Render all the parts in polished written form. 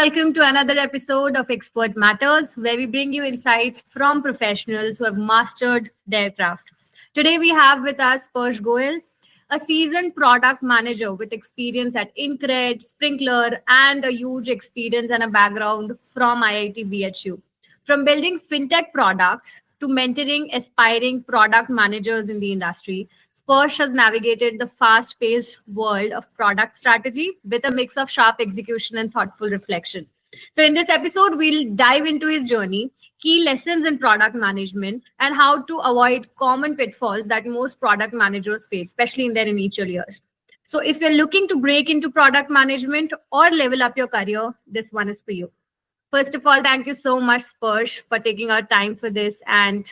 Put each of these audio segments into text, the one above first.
Welcome to another episode of Expert Matters, where we bring you insights from professionals who have mastered their craft. Today, we have with us Sparsh Goyal, a seasoned product manager with experience at Incred, Sprinkler, and a huge experience and a background from IIT BHU. From building fintech products to mentoring aspiring product managers in the industry, Sparsh has navigated the fast paced world of product strategy with a mix of sharp execution and thoughtful reflection. So, in this episode, we'll dive into his journey, key lessons in product management, and how to avoid common pitfalls that most product managers face, especially in their initial years. So, if you're looking to break into product management or level up your career, this one is for you. First of all, thank you so much, Sparsh, for taking our time for this and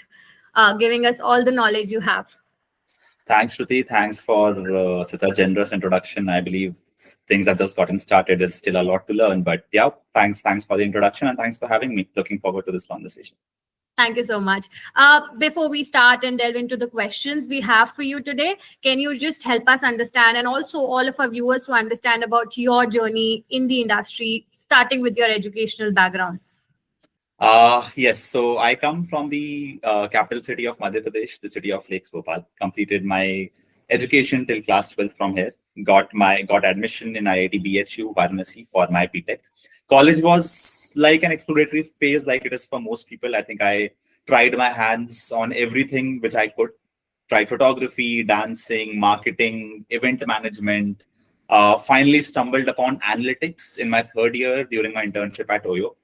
giving us all the knowledge you have. Thanks, Shruti. Thanks for such a generous introduction. I believe things have just gotten started. There's still a lot to learn, but yeah, thanks for the introduction and thanks for having me. Looking forward to this conversation. Thank you so much. Before we start and delve into the questions we have for you today, can you just help us understand and also all of our viewers to understand about your journey in the industry, starting with your educational background? Yes, so I come from the capital city of Madhya Pradesh, the city of Lakes, Bhopal. Completed my education till class 12 from here. Got admission in IIT BHU, Varanasi for my BTech. College was like an exploratory phase, like it is for most people. I think I tried my hands on everything which I could. Tried photography, dancing, marketing, event management. Finally stumbled upon analytics in my third year during my internship at Oyo.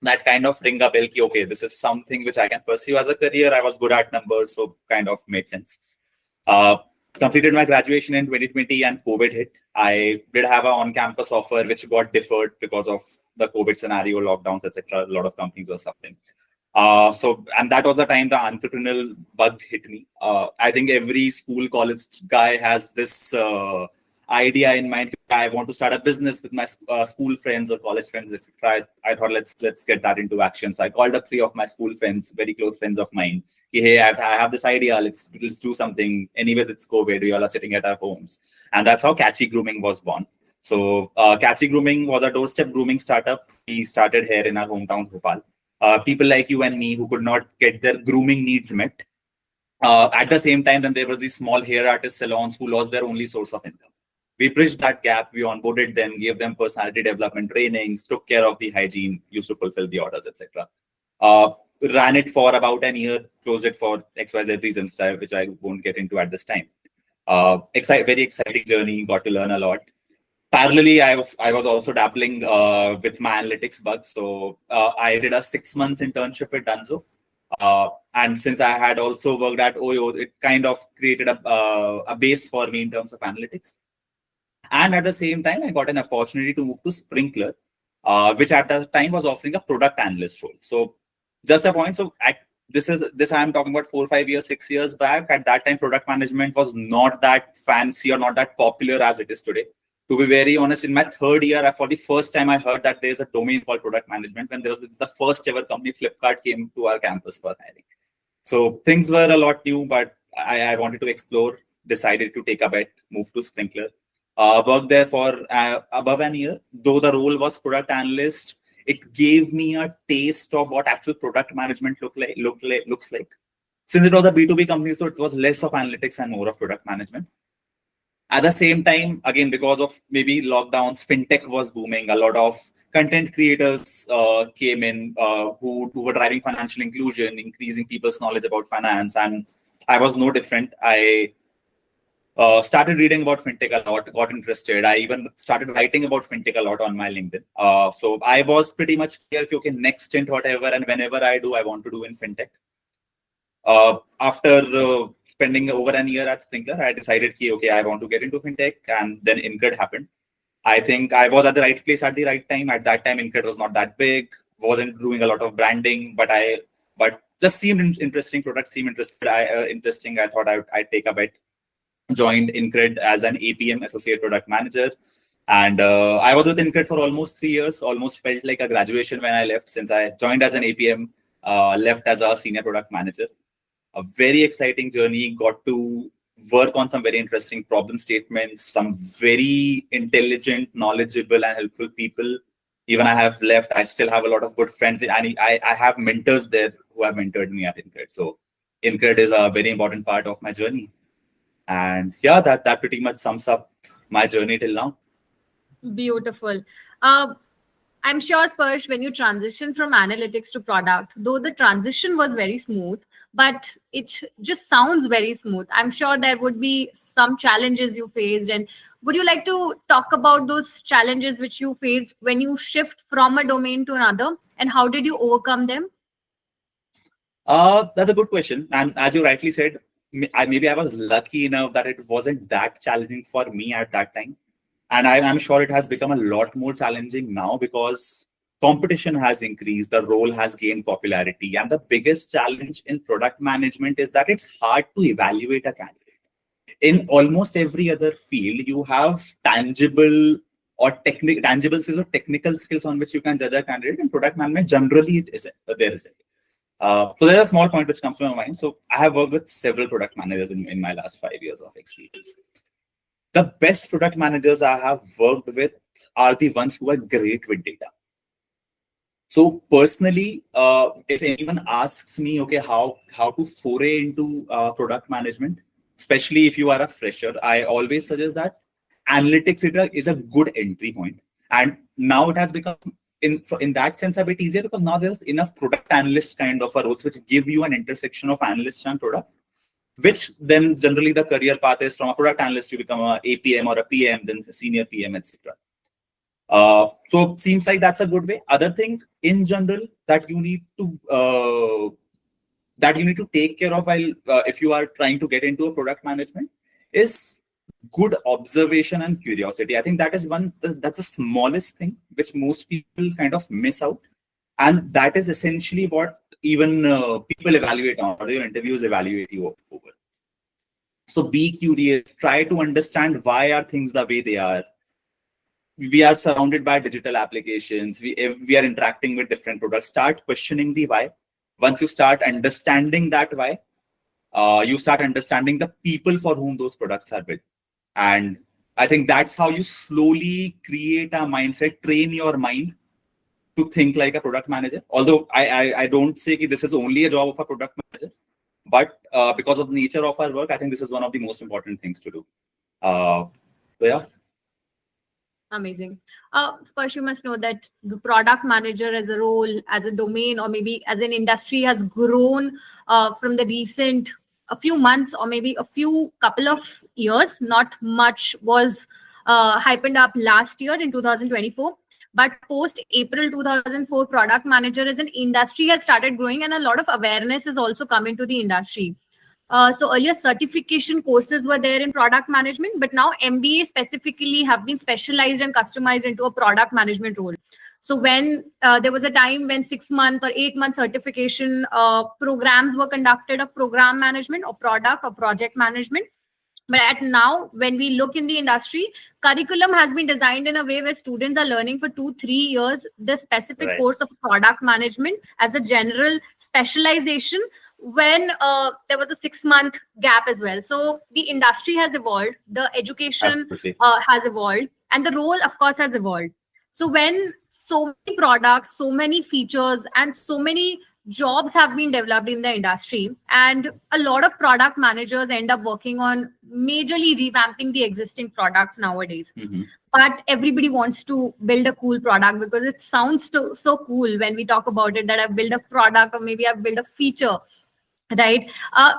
That kind of ring a bell, okay, this is something which I can pursue as a career. I was good at numbers, so kind of made sense. Completed my graduation in 2020 and COVID hit. I did have an on-campus offer which got deferred because of the COVID scenario, lockdowns, etc. A lot of companies were suffering. And that was the time the entrepreneurial bug hit me. I think every school, college guy has this idea in mind. I want to start a business with my school friends or college friends, etc. I thought let's get that into action. So I called up 3 of my school friends, very close friends of mine. Hey, I have this idea. Let's do something. Anyways, it's COVID. We all are sitting at our homes, and that's how Catchy Grooming was born. So Catchy Grooming was a doorstep grooming startup. We started here in our hometown, Bhopal. People like you and me who could not get their grooming needs met. At the same time, then there were these small hair artist salons who lost their only source of income. We bridged that gap. We onboarded them, gave them personality development trainings, took care of the hygiene, used to fulfill the orders, etc. Ran it for about an year, closed it for XYZ reasons, which I won't get into at this time. Very exciting journey, got to learn a lot. Parallelly, I was also dabbling with my analytics bugs. So I did a 6 months internship with Dunzo. And since I had also worked at Oyo, it kind of created a base for me in terms of analytics. And at the same time, I got an opportunity to move to Sprinkler, which at the time was offering a product analyst role. So just a point. So this I'm talking about 4, 5 years, 6 years back. At that time, product management was not that fancy or not that popular as it is today. To be very honest, in my third year, for the first time, I heard that there's a domain called product management when there was the first ever company, Flipkart, came to our campus for hiring. So things were a lot new, but I wanted to explore, decided to take a bet, move to Sprinkler. Worked there for above an year. Though the role was product analyst, it gave me a taste of what actual product management looks like. Since it was a B2B company, so it was less of analytics and more of product management. At the same time, again, because of maybe lockdowns, fintech was booming. A lot of content creators came in who were driving financial inclusion, increasing people's knowledge about finance. And I was no different. I started reading about fintech a lot, got interested. I even started writing about fintech a lot on my LinkedIn. So I was pretty much clear, okay, next stint, whatever, and whenever I do, I want to do in fintech. After spending over an year at Sprinkler, I decided, okay, I want to get into fintech, and then Incred happened. I think I was at the right place at the right time. At that time, Incred was not that big, wasn't doing a lot of branding, but just seemed interesting. Product seemed interesting. I thought I'd take a bet. Joined Incred as an APM, Associate Product Manager. And I was with Incred for almost 3 years, almost felt like a graduation when I left, since I joined as an APM, left as a Senior Product Manager. A very exciting journey, got to work on some very interesting problem statements, some very intelligent, knowledgeable and helpful people, Even I have left, I still have a lot of good friends. And I have mentors there who have mentored me at INCRED. So INCRED is a very important part of my journey. And yeah, that pretty much sums up my journey till now. Beautiful. Uh, I'm sure, Sparsh, when you transition from analytics to product, though the transition was very smooth, but it just sounds very smooth. I'm sure there would be some challenges you faced. And would you like to talk about those challenges which you faced when you shift from a domain to another, and how did you overcome them? That's a good question. And as you rightly said, maybe I was lucky enough that it wasn't that challenging for me at that time. And I'm sure it has become a lot more challenging now because competition has increased, the role has gained popularity. And the biggest challenge in product management is that it's hard to evaluate a candidate. In almost every other field, you have tangible or tangible skills or technical skills on which you can judge a candidate. In product management, generally it isn't. There isn't. So there's a small point which comes to my mind. So I have worked with several product managers in my last 5 years of experience. The best product managers I have worked with are the ones who are great with data. So personally, if anyone asks me, okay, how to foray into product management, especially if you are a fresher, I always suggest that analytics is a good entry point. And now it has become in that sense a bit easier because now there's enough product analyst kind of a roles which give you an intersection of analyst and product, which then generally the career path is from a product analyst you become a APM or a PM, then a senior PM, etc. So it seems like that's a good way. Other thing in general that you need to take care of while if you are trying to get into a product management is good observation and curiosity. I think that is that's the smallest thing which most people kind of miss out, and that is essentially what even people evaluate on, or your interviews evaluate you over. So be curious, try to understand why are things the way they are. We are surrounded by digital applications. We are interacting with different products. Start questioning the why. Once you start understanding that why, you start understanding the people for whom those products are built. And I think that's how you slowly create a mindset, train your mind to think like a product manager. Although I don't say that this is only a job of a product manager, but because of the nature of our work, I think this is one of the most important things to do. So yeah. Amazing. Sparsh, you must know that the product manager as a role, as a domain, or maybe as an industry has grown from the recent a few months or maybe a few couple of years. Not much was hypened up last year in 2024. But post April 2004, product manager as an industry has started growing, and a lot of awareness has also come into the industry. So earlier certification courses were there in product management, but now MBA specifically have been specialized and customized into a product management role. So when there was a time when 6-month or 8-month certification programs were conducted of program management or product or project management. But at now, when we look in the industry, curriculum has been designed in a way where students are learning for 2-3 years the specific course of product management as a general specialization, when there was a 6-month gap as well. So the industry has evolved, the education has evolved, and the role, of course, has evolved. So when so many products, so many features, and so many jobs have been developed in the industry, and a lot of product managers end up working on majorly revamping the existing products nowadays. But everybody wants to build a cool product because it sounds so cool when we talk about it, that I've built a product or maybe I've built a feature, right?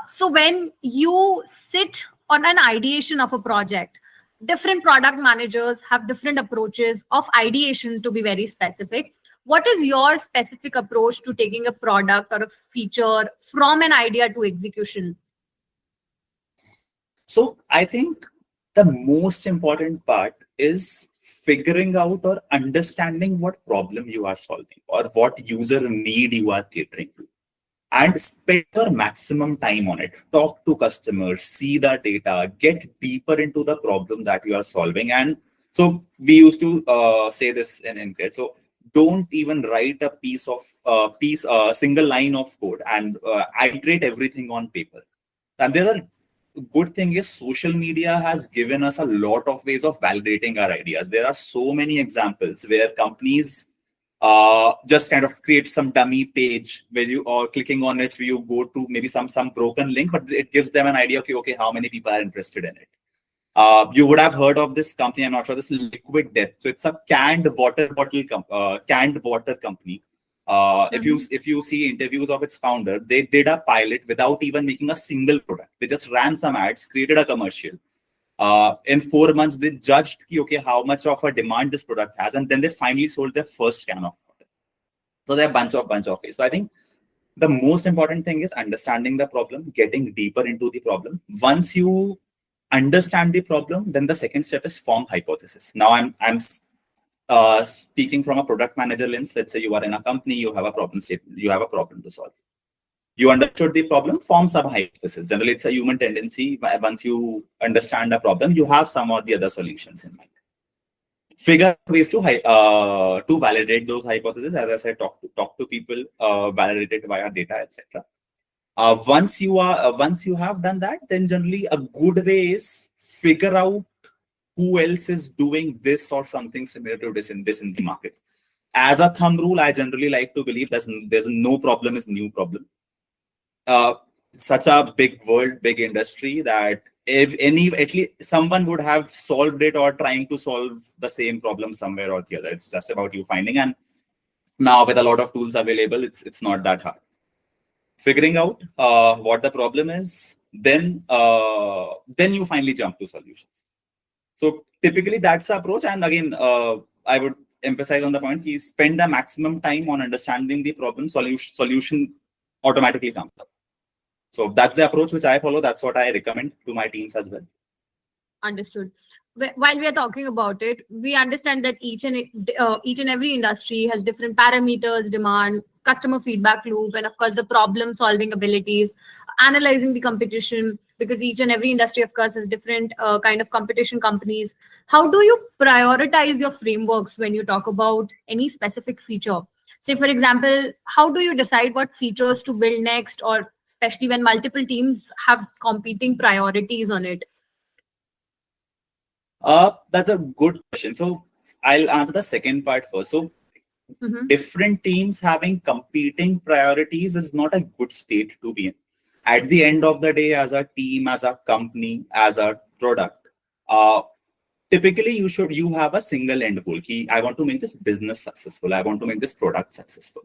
So when you sit on an ideation of a project, different product managers have different approaches of ideation, to be very specific. What is your specific approach to taking a product or a feature from an idea to execution? So I think the most important part is figuring out or understanding what problem you are solving or what user need you are catering to, and spend your maximum time on it. Talk to customers, see the data, get deeper into the problem that you are solving. And so we used to say this in INCRED. So don't even write a single line of code and iterate everything on paper. And there are good thing is social media has given us a lot of ways of validating our ideas. There are so many examples where companies just kind of create some dummy page where you, or clicking on it, where you go to maybe some broken link, but it gives them an idea. Okay, how many people are interested in it? You would have heard of this company. I'm not sure. This Liquid Death. So it's a canned water company. If you see interviews of its founder, they did a pilot without even making a single product. They just ran some ads, created a commercial. In 4 months, they judged okay, how much of a demand this product has, and then they finally sold their first can of water. So there are bunch of ways. So I think the most important thing is understanding the problem, getting deeper into the problem. Once you understand the problem, then the second step is form hypothesis. Now I'm speaking from a product manager lens. Let's say you are in a company, you have a problem to solve. You understood the problem, form some hypothesis. Generally, it's a human tendency. Once you understand the problem, you have some or the other solutions in mind. Figure out ways to validate those hypotheses. As I said, talk to people, validate it via data, etc. Once you have done that, then generally a good way is figure out who else is doing this or something similar to this in the market. As a thumb rule, I generally like to believe there's no problem is new problem. Such a big world, big industry, that if at least someone would have solved it or trying to solve the same problem somewhere or the other. It's just about you finding. And now with a lot of tools available, it's not that hard. Figuring out what the problem is, then you finally jump to solutions. So typically that's the approach. And again, I would emphasize on the point: you spend the maximum time on understanding the problem. Solution automatically comes up. So that's the approach which I follow. That's what I recommend to my teams as well. Understood. While we are talking about it, we understand that each and every industry has different parameters, demand, customer feedback loop, and of course the problem solving abilities, analyzing the competition, because each and every industry of course has different kind of competition companies. How do you prioritize your frameworks when you talk about any specific feature? Say for example, how do you decide what features to build next, or especially when multiple teams have competing priorities on it? That's a good question. So I'll answer the second part first. So different teams having competing priorities is not a good state to be in. At the end of the day, as a team, as a company, as a product, typically you have a single end goal. I want to make this business successful. I want to make this product successful.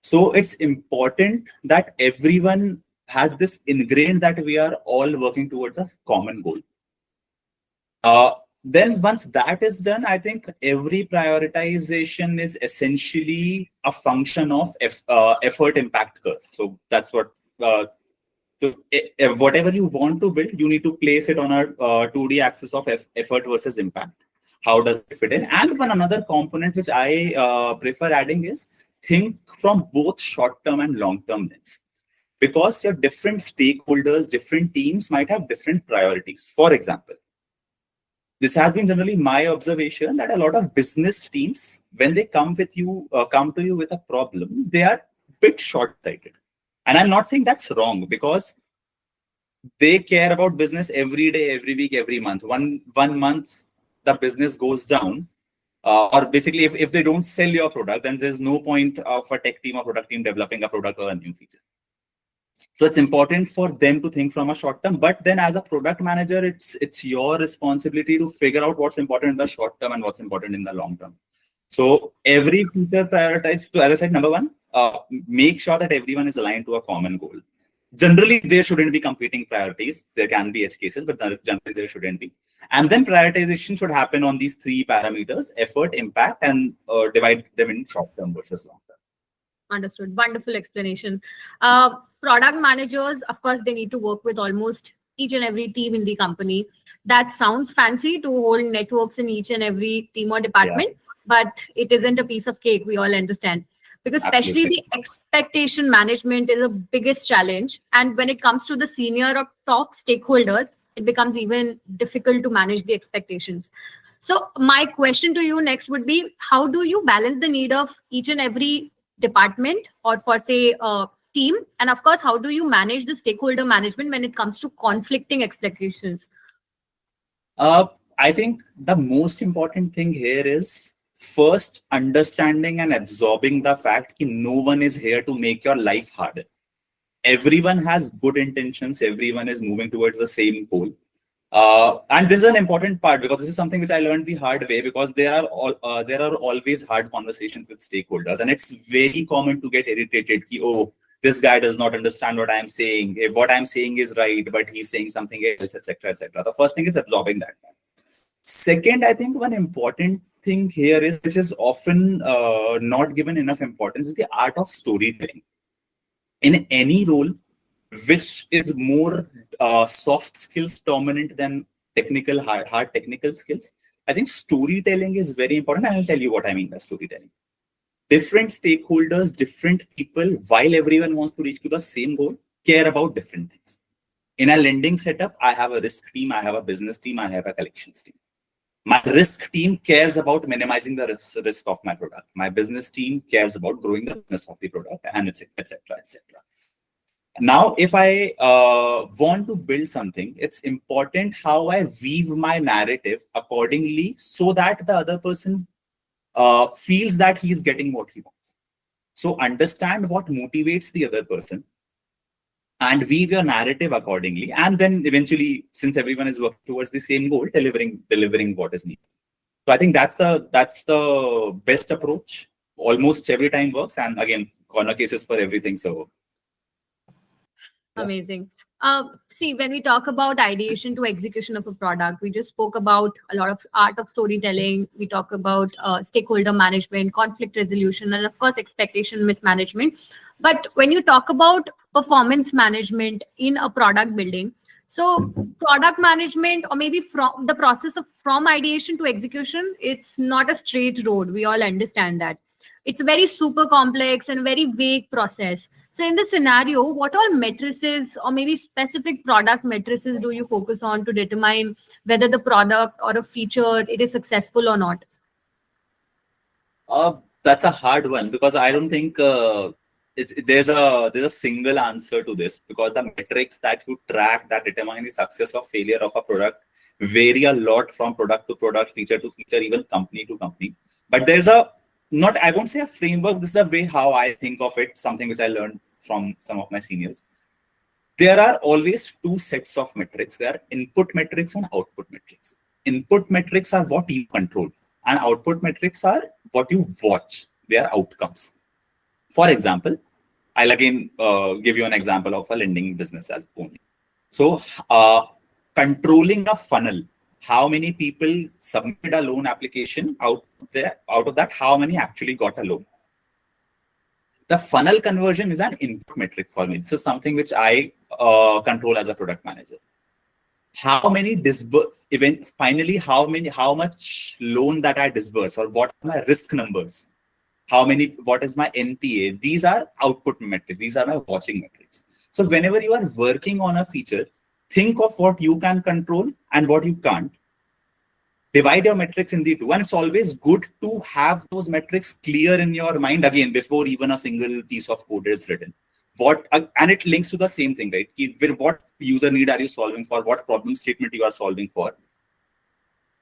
So it's important that everyone has this ingrained that we are all working towards a common goal. Then once that is done, I think every prioritization is essentially a function of effort impact curve. So that's what whatever you want to build, you need to place it on a 2D axis of effort versus impact. How does it fit in? And one another component which I prefer adding is think from both short-term and long-term lens. Because your different stakeholders, different teams might have different priorities. For example, this has been generally my observation that a lot of business teams, when they come to you with a problem, they are a bit short-sighted. And I'm not saying that's wrong, because they care about business every day, every week, every month. One month, the business goes down. Or basically, if they don't sell your product, then there's no point of a tech team or product team developing a product or a new feature. So it's important for them to think from a short term, but then as a product manager, it's your responsibility to figure out what's important in the short term and what's important in the long term. So every feature prioritized. So as I said, number one, make sure that everyone is aligned to a common goal. Generally, there shouldn't be competing priorities. There can be edge cases, but generally there shouldn't be. And then prioritization should happen on these three parameters: effort, impact, and divide them in short term versus long term. Understood. Wonderful explanation. Product managers, of course, they need to work with almost each and every team in the company. That sounds fancy to hold networks in each and every team or department, but it isn't a piece of cake. We all understand. Because especially the expectation management is the biggest challenge. And when it comes to the senior or top stakeholders, it becomes even difficult to manage the expectations. So my question to you next would be, how do you balance the need of each and every department, or for say team, and of course how do you manage the stakeholder management when it comes to conflicting expectations? I think the most important thing here is First, understanding and absorbing the fact that no one is here to make your life harder. Everyone has good intentions. Everyone is moving towards the same goal. And this is an important part because this is something which I learned the hard way, because there are always hard conversations with stakeholders, and it's very common to get irritated. Oh, this guy does not understand what I'm saying. If what I'm saying is right, but he's saying something else, etc., etc. The first thing is absorbing that. Second, I think one important thing here is, which is often not given enough importance, is the art of storytelling. In any role which is more soft skills dominant than hard technical skills, I think storytelling is very important. And I'll tell you what I mean by storytelling. Different stakeholders, different people, while everyone wants to reach to the same goal, care about different things. In a lending setup, I have a risk team, I have a business team, I have a collections team. My risk team cares about minimizing the risk of my product. My business team cares about growing the business of the product, and etc., etc. Now, if I want to build something, it's important how I weave my narrative accordingly so that the other person feels that he's getting what he wants. So understand what motivates the other person and weave your narrative accordingly. And then eventually, since everyone is working towards the same goal, delivering what is needed. So I think that's the best approach. Almost every time works. And again, corner cases for everything. So amazing. See, when we talk about ideation to execution of a product, we just spoke about a lot of art of storytelling. We talk about stakeholder management, conflict resolution, and of course, expectation mismanagement. But when you talk about performance management in a product building, so product management, or maybe from the process of from ideation to execution, it's not a straight road. We all understand that. It's a very super complex and very vague process. So in this scenario, what all matrices or maybe specific product matrices do you focus on to determine whether the product or a feature it is successful or not? That's a hard one, because I don't think there's a single answer to this, because the metrics that you track that determine the success or failure of a product vary a lot from product to product, feature to feature, even company to company. But there's I won't say a framework, this is a way how I think of it, something which I learned from some of my seniors. There are always two sets of metrics. There are input metrics and output metrics. Input metrics are what you control, and output metrics are what you watch. They are outcomes. For example, I'll again give you an example of a lending business as only. So controlling a funnel, how many people submitted a loan application, out of that, how many actually got a loan. The funnel conversion is an input metric for me. This is something which I control as a product manager. How many disburse, finally, how much loan that I disburse, or what are my risk numbers? What is my NPA? These are output metrics. These are my watching metrics. So whenever you are working on a feature, think of what you can control and what you can't. Divide your metrics in the two, and it's always good to have those metrics clear in your mind again before even a single piece of code is written. And it links to the same thing, right? What user need are you solving for? What problem statement you are solving for?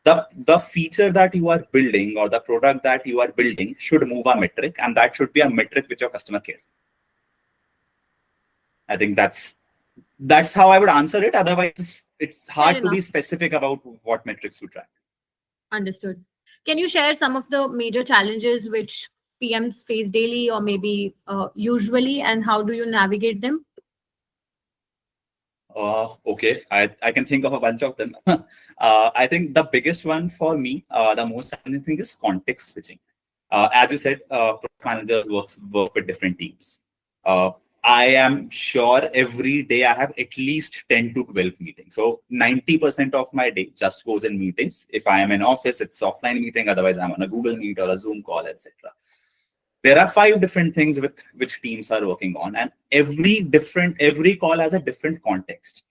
The feature that you are building or the product that you are building should move a metric, and that should be a metric which your customer cares. I think that's how I would answer it. Otherwise, it's hard to be specific about what metrics to track. Understood. Can you share some of the major challenges which PMs face daily or maybe usually, and how do you navigate them? Okay, I can think of a bunch of them. I think the biggest one for me, the most challenging thing is context switching. As you said, product managers work with different teams. I am sure every day I have at least 10 to 12 meetings. So 90% of my day just goes in meetings. If I am in office, it's offline meeting. Otherwise, I'm on a Google Meet or a Zoom call, etc. There are 5 different things with which teams are working on, and every call has a different context.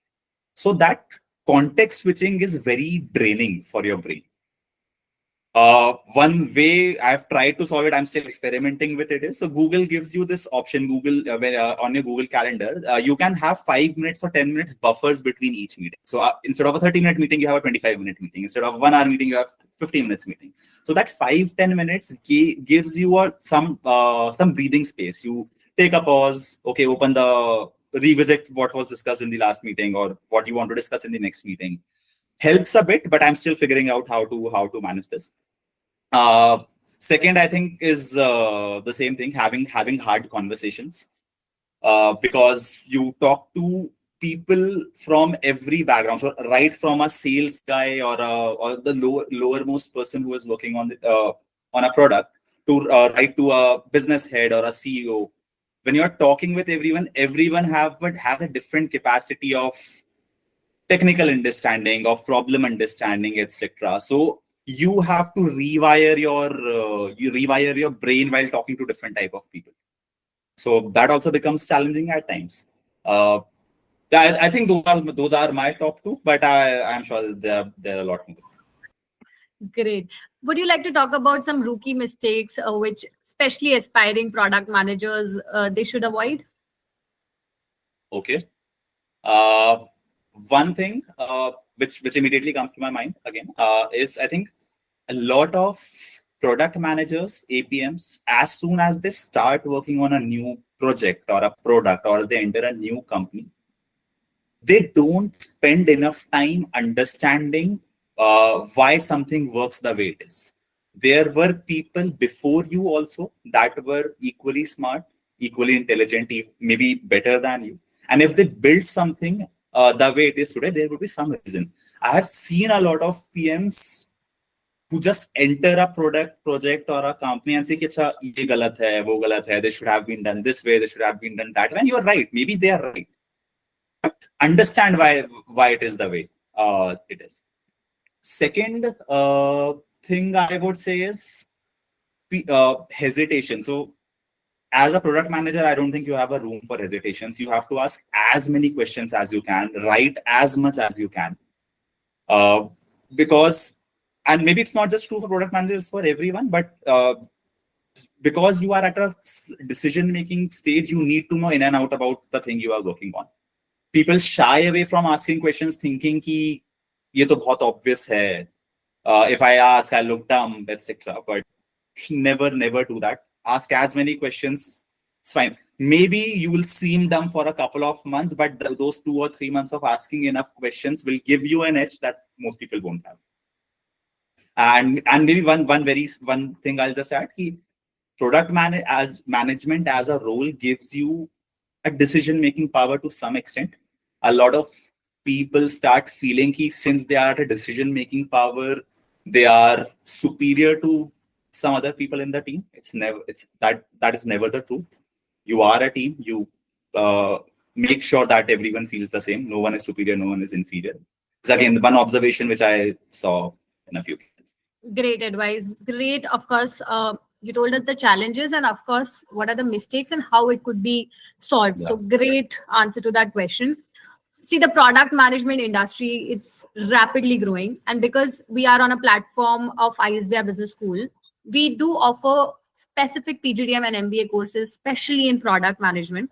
So that context switching is very draining for your brain. One way I've tried to solve it, I'm still experimenting with it, is so Google gives you this option. Google, on your Google Calendar, you can have 5 minutes or 10 minutes buffers between each meeting. So instead of a 30-minute meeting, you have a 25-minute meeting. Instead of a 1 hour meeting, you have 15 minutes meeting. So that 5-10 minutes gives you some breathing space. You take a pause, okay, revisit what was discussed in the last meeting or what you want to discuss in the next meeting. Helps a bit, but I'm still figuring out how to manage this. Uh, Second, I think, is the same thing, having hard conversations, because you talk to people from every background. So right from a sales guy or the lowermost person who is working on a product to right to a business head or a CEO. When you're talking with everyone, has a different capacity of technical understanding, of problem understanding, etc. So you have to rewire your brain while talking to different type of people. So that also becomes challenging at times. Uh, yeah, I think those are my top two, but I'm sure there are a lot more. Great. Would you like to talk about some rookie mistakes, which especially aspiring product managers they should avoid? Okay. Uh, One thing which immediately comes to my mind again is, I think, a lot of product managers, APMs, as soon as they start working on a new project or a product or they enter a new company, they don't spend enough time understanding why something works the way it is. There were people before you also that were equally smart, equally intelligent, maybe better than you. And if they built something the way it is today, there would be some reason. I have seen a lot of PMs who just enter a project or a company and say, "Acha, ye galat hai, wo galat hai. They should have been done this way. They should have been done that way." And you're right. Maybe they are right. Understand why it is the way it is. Second thing I would say is hesitation. So as a product manager, I don't think you have a room for hesitations. You have to ask as many questions as you can, write as much as you can, uh, because, and maybe it's not just true for product managers, for everyone, but because you are at a decision making stage, you need to know in and out about the thing you are working on. People shy away from asking questions thinking कि ये तो बहुत obvious है. If I ask, I look dumb, etc. But never do that. Ask as many questions. It's fine. Maybe you will seem dumb for a couple of months, but those 2 or 3 months of asking enough questions will give you an edge that most people won't have. And maybe one thing I'll just add: management as a role gives you a decision making power to some extent. A lot of people start feeling that since they are at a decision making power, they are superior to some other people in the team. That is never the truth. You are a team. You make sure that everyone feels the same. No one is superior, no one is inferior. It's again one observation which I saw in a few cases. Great advice. Great. Of course, you told us the challenges and, of course, what are the mistakes and how it could be solved. Yeah. So, great answer to that question. See, the product management industry, it's rapidly growing. And because we are on a platform of ISBR Business School, we do offer specific PGDM and MBA courses, especially in product management.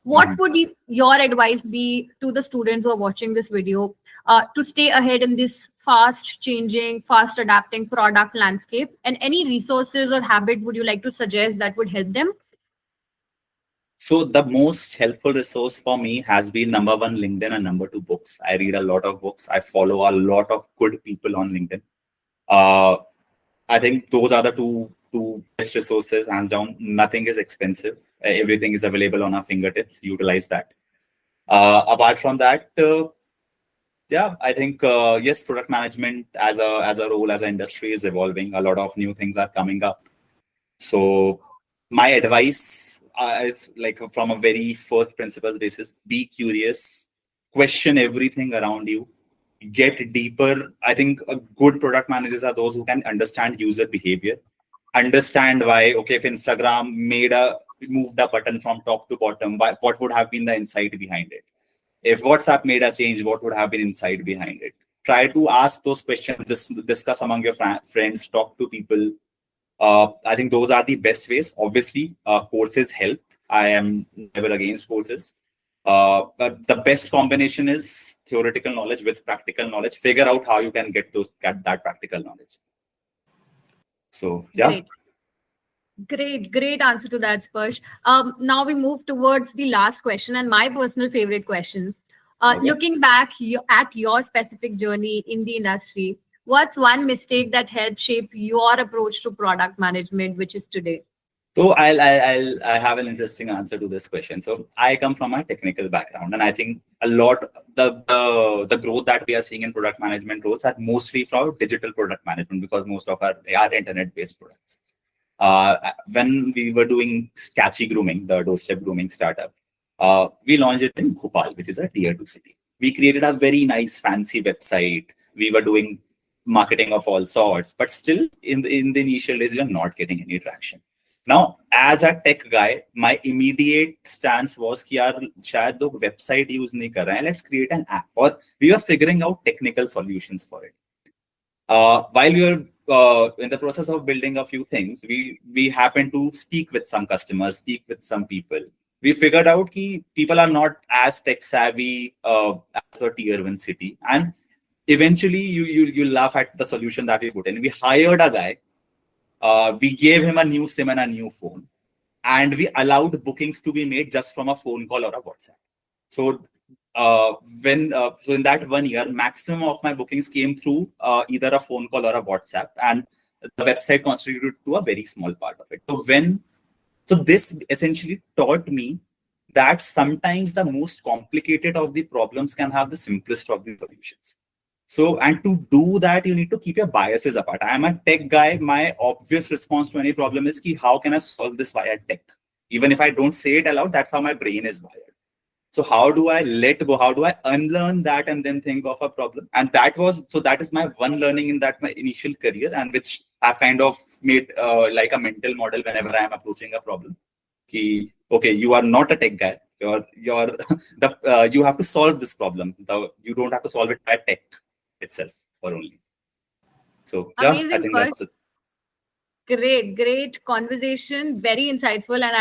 What would your advice be to the students who are watching this video to stay ahead in this fast changing, fast adapting product landscape? And any resources or habit would you like to suggest that would help them? So the most helpful resource for me has been number one, LinkedIn, and number two, books. I read a lot of books. I follow a lot of good people on LinkedIn. I think those are the two best resources, hands down. Nothing is expensive. Everything is available on our fingertips. Utilize that. Apart from that, yeah, I think yes, product management as a role, as an industry, is evolving. A lot of new things are coming up. So my advice is, like, from a very first principles basis: be curious, question everything around you, get deeper. I think good product managers are those who can understand user behavior, understand why, okay, if Instagram moved a button from top to bottom, what would have been the insight behind it? If WhatsApp made a change, what would have been insight behind it? try to ask those questions, discuss among your friends, talk to people. I think those are the best ways. Obviously, courses help. I am never against courses. But the best combination is theoretical knowledge with practical knowledge. Figure out how you can get that practical knowledge. So yeah. Great answer to that, Sparsh. Now we move towards the last question and my personal favorite question. Okay. Looking back at your specific journey in the industry, what's one mistake that helped shape your approach to product management, which is today? So I have an interesting answer to this question. So I come from a technical background, and I think a lot the growth that we are seeing in product management roles are mostly from digital product management, because most of our are internet based products. When we were doing Catchy Grooming, the doorstep grooming startup, we launched it in Bhopal, which is a tier 2 city. We created a very nice fancy website. We were doing marketing of all sorts, but still in the initial days, we were not getting any traction. Now, as a tech guy, my immediate stance was कि यार शायद लोग website use नहीं कर रहे हैं, let's create an app. Or we were figuring out technical solutions for it. While we were in the process of building a few things, we happened to speak with some customers, speak with some people. We figured out that people are not as tech savvy as a tier 1 city, and eventually you laugh at the solution that we put in. We hired a guy. We gave him a new SIM and a new phone, and we allowed bookings to be made just from a phone call or a WhatsApp. So so in that 1 year, maximum of my bookings came through either a phone call or a WhatsApp, and the website contributed to a very small part of it. So this essentially taught me that sometimes the most complicated of the problems can have the simplest of the solutions. So, and to do that, you need to keep your biases apart. I am a tech guy. My obvious response to any problem is how can I solve this via tech? Even if I don't say it aloud, that's how my brain is wired. So how do I let go? How do I unlearn that and then think of a problem? And that is my one learning in that my initial career, and which I've kind of made like a mental model whenever I am approaching a problem. Okay, you are not a tech guy. You have to solve this problem. You don't have to solve it by tech itself or only. So yeah, Amazing, I think Sparsh. that's it. Great conversation, very insightful, and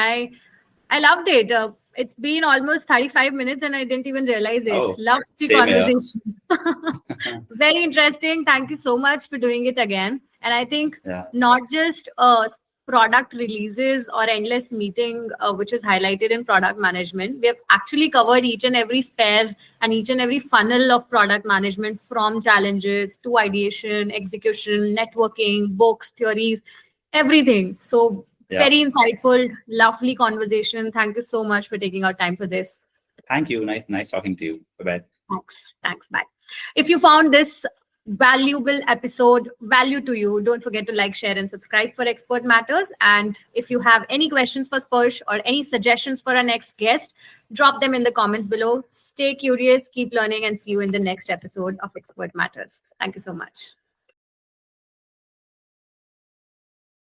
I loved it. It's been almost 35 minutes and I didn't even realize it. Oh, Loved the same here. conversation. Very interesting. Thank you so much for doing it again. And I think Yeah. not just product releases or endless meeting, which is highlighted in product management, we have actually covered each and every spare and each and every funnel of product management, from challenges to ideation, execution, networking, books, theories, everything. So very insightful, lovely conversation. Thank you so much for taking our time for this. Thank you. Nice talking to you. Bye-bye. Thanks. Bye. If you found this valuable episode value to you, don't forget to like, share, and subscribe for Expert Matters. And if you have any questions for Sparsh or any suggestions for our next guest, drop them in the comments below. Stay curious, keep learning, and see you in the next episode of Expert Matters. Thank you so much.